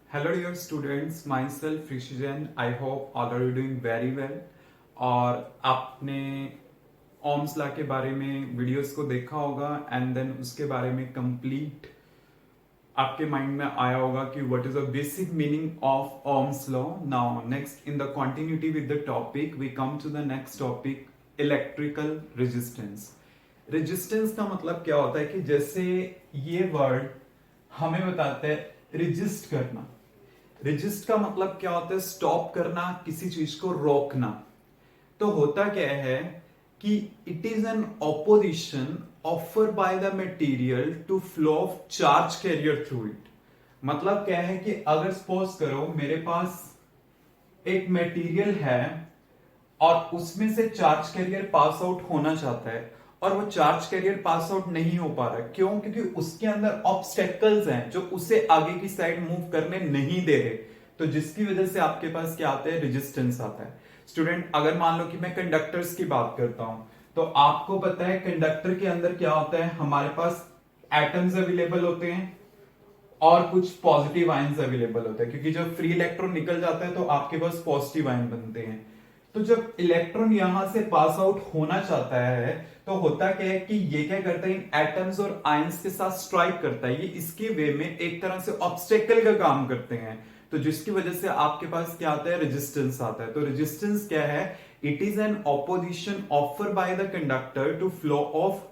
Hello dear students, myself Rishijan. I hope all are you doing very well. और आपने Ohm's law के बारे में वीडियोस को देखा होगा एंड देन उसके बारे में कंप्लीट आपके माइंड में आया होगा कि what is the basic meaning of ohm's law. Now next in the continuity with the topic we come to the next topic, electrical resistance. Resistance का मतलब क्या होता है कि जैसे ये वर्ड हमें बताते हैं रेजिस्ट करना. रेजिस्ट का मतलब क्या होता है? स्टॉप करना, किसी चीज को रोकना. तो होता क्या है कि it is an opposition offer by the material to flow of charge carrier through it. मतलब क्या है कि अगर सपोज करो मेरे पास एक मटेरियल है और उसमें से चार्ज कैरियर पास आउट होना चाहता है और वो चार्ज कैरियर पास आउट नहीं हो पा रहा है. क्यों? क्योंकि उसके अंदर ऑब्स्टेकल्स हैं जो उसे आगे की साइड मूव करने नहीं दे रहे. तो जिसकी वजह से आपके पास क्या आता है? रेजिस्टेंस आता है. स्टूडेंट, अगर मान लो कि मैं कंडक्टर्स की बात करता हूं तो आपको पता है कंडक्टर के अंदर क्या होता है? हमारे पास एटम्स अवेलेबल होते हैं और कुछ पॉजिटिव आयंस अवेलेबल होते हैं, क्योंकि जब फ्री इलेक्ट्रॉन निकल जाता है तो आपके पास पॉजिटिव आयन बनते हैं. तो जब इलेक्ट्रॉन यहां से पास आउट होना चाहता है तो होता क्या है कि ये क्या करता है? इन एटम्स और आयंस के साथ स्ट्राइक करता है. ये इसके वे में एक तरह से ऑब्स्टेकल का काम करते हैं. तो जिसकी वजह से आपके पास क्या आता है? रेजिस्टेंस आता है. तो रेजिस्टेंस क्या है? It is an opposition offer by the conductor to flow of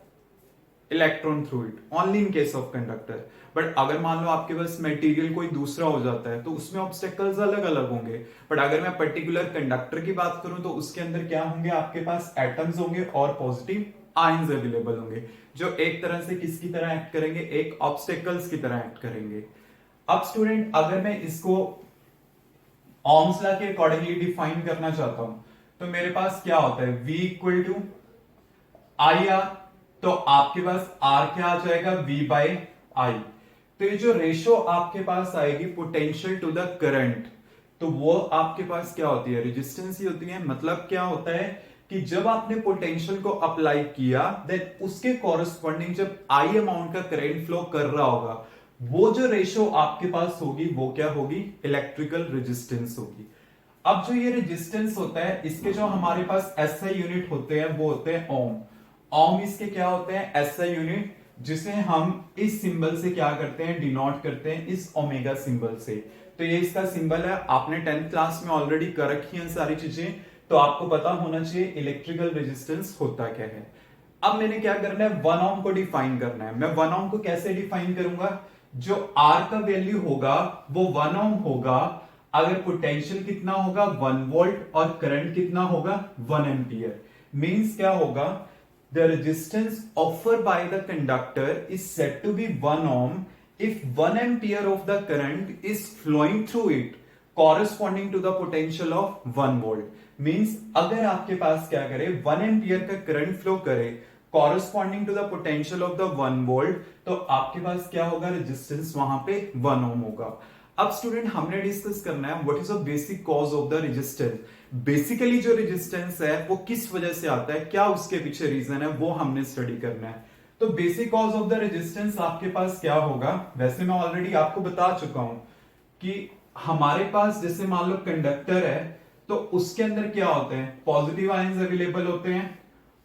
electron through it only in case of conductor. But अगर मान लो आपके पास मटेरियल कोई दूसरा हो जाता है तो उसमें ऑब्स्टेकल्स अलग अलग होंगे. बट अगर मैं पर्टिकुलर कंडक्टर की बात करूं तो उसके अंदर क्या होंगे? आपके पास एटम्स होंगे और पॉजिटिव आयंस अवेलेबल होंगे जो एक तरह से किसकी तरह एक्ट करेंगे? एक ऑब्स्टेकल्स की तरह एक्ट करेंगे. अब स्टूडेंट, अगर मैं इसको ओम्स लॉ के अकॉर्डिंगली डिफाइन करना चाहता हूं तो मेरे पास क्या होता है? V equal to I R. तो आपके पास R क्या आ जाएगा? V by I. तो ये जो रेशो आपके पास आएगी पोटेंशियल टू द करंट, तो वो आपके पास क्या होती है? रेजिस्टेंस ही होती है. मतलब क्या होता है कि जब आपने पोटेंशियल को अप्लाई किया देन उसके कॉरेस्पॉन्डिंग जब आई अमाउंट का करंट फ्लो कर रहा होगा, वो जो रेशो आपके पास होगी वो क्या होगी? इलेक्ट्रिकल रेजिस्टेंस होगी. अब जो ये रेजिस्टेंस होता है इसके जो हमारे पास एसआई यूनिट होते हैं वो होते हैं ओम. ओम इसके क्या होते हैं? एसआई यूनिट, जिसे हम इस सिंबल से क्या करते हैं? डिनोट करते हैं इस ओमेगा सिंबल से. तो ये इसका सिंबल है. आपने 10th क्लास में ऑलरेडी कर रखी है सारी चीजें, तो आपको पता होना चाहिए इलेक्ट्रिकल रेजिस्टेंस होता क्या है. अब मैंने क्या करना है? 1 ओम को डिफाइन करना है. मैं 1 ओम को कैसे डिफाइन करूंगा? जो R का वैल्यू होगा वो 1 ओम होगा अगर पोटेंशियल कितना होगा? 1 वोल्ट और करंट कितना होगा? 1 एम्पियर. मींस क्या होगा? The resistance offered by the conductor is said to be 1 ohm if 1 ampere of the current is flowing through it corresponding to the potential of 1 volt. Means अगर आपके पास क्या करे? 1 ampere का current flow करे corresponding to the potential of the 1 volt, तो आपके पास क्या होगा? रेजिस्टेंस वहां पे 1 ओम होगा. अब स्टूडेंट, हमने डिस्कस करना है what is the basic cause of the resistance. Basically जो रेजिस्टेंस है वो किस वजह से आता है, क्या उसके पीछे रीजन है, वो हमने स्टडी करना है. तो basic cause of the resistance आपके पास क्या होगा? वैसे मैं ऑलरेडी आपको बता चुका हूं कि हमारे पास जैसे मान लो कंडक्टर है तो उसके अंदर क्या होते हैं? पॉजिटिव आयंस अवेलेबल होते हैं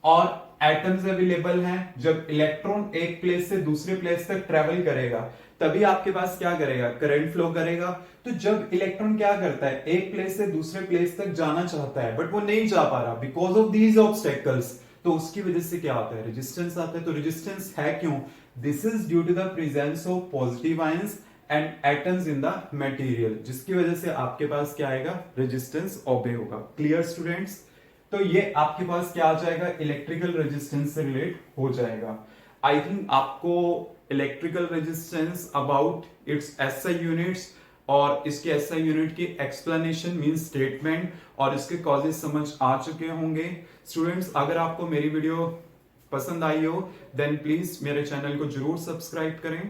और एटम्स अवेलेबल हैं. जब इलेक्ट्रॉन एक प्लेस से दूसरे प्लेस तक ट्रेवल करेगा तभी आपके पास क्या करेगा? करंट फ्लो करेगा. तो जब इलेक्ट्रॉन क्या करता है? एक प्लेस से दूसरे प्लेस तक जाना चाहता है बट वो नहीं जा पा रहा बिकॉज ऑफ दीज ऑब्स्टेकल्स, तो उसकी वजह से क्या आता है? रेजिस्टेंस आता है. तो रेजिस्टेंस है क्यों? This is due to the presence of positive ions and atoms in the material, जिसकी वजह से आपके पास क्या आएगा? रेजिस्टेंस ओबे होगा. Clear students? तो ये आपके पास क्या आ जाएगा? इलेक्ट्रिकल रेजिस्टेंस से रिलेट हो जाएगा. आई थिंक आपको electrical resistance about it's SI units और इसके एसआई यूनिट की एक्सप्लेनेशन मीन स्टेटमेंट और इसके कॉजेस समझ आ चुके होंगे. स्टूडेंट्स, अगर आपको मेरी वीडियो पसंद आई हो देन प्लीज मेरे चैनल को जरूर सब्सक्राइब करें.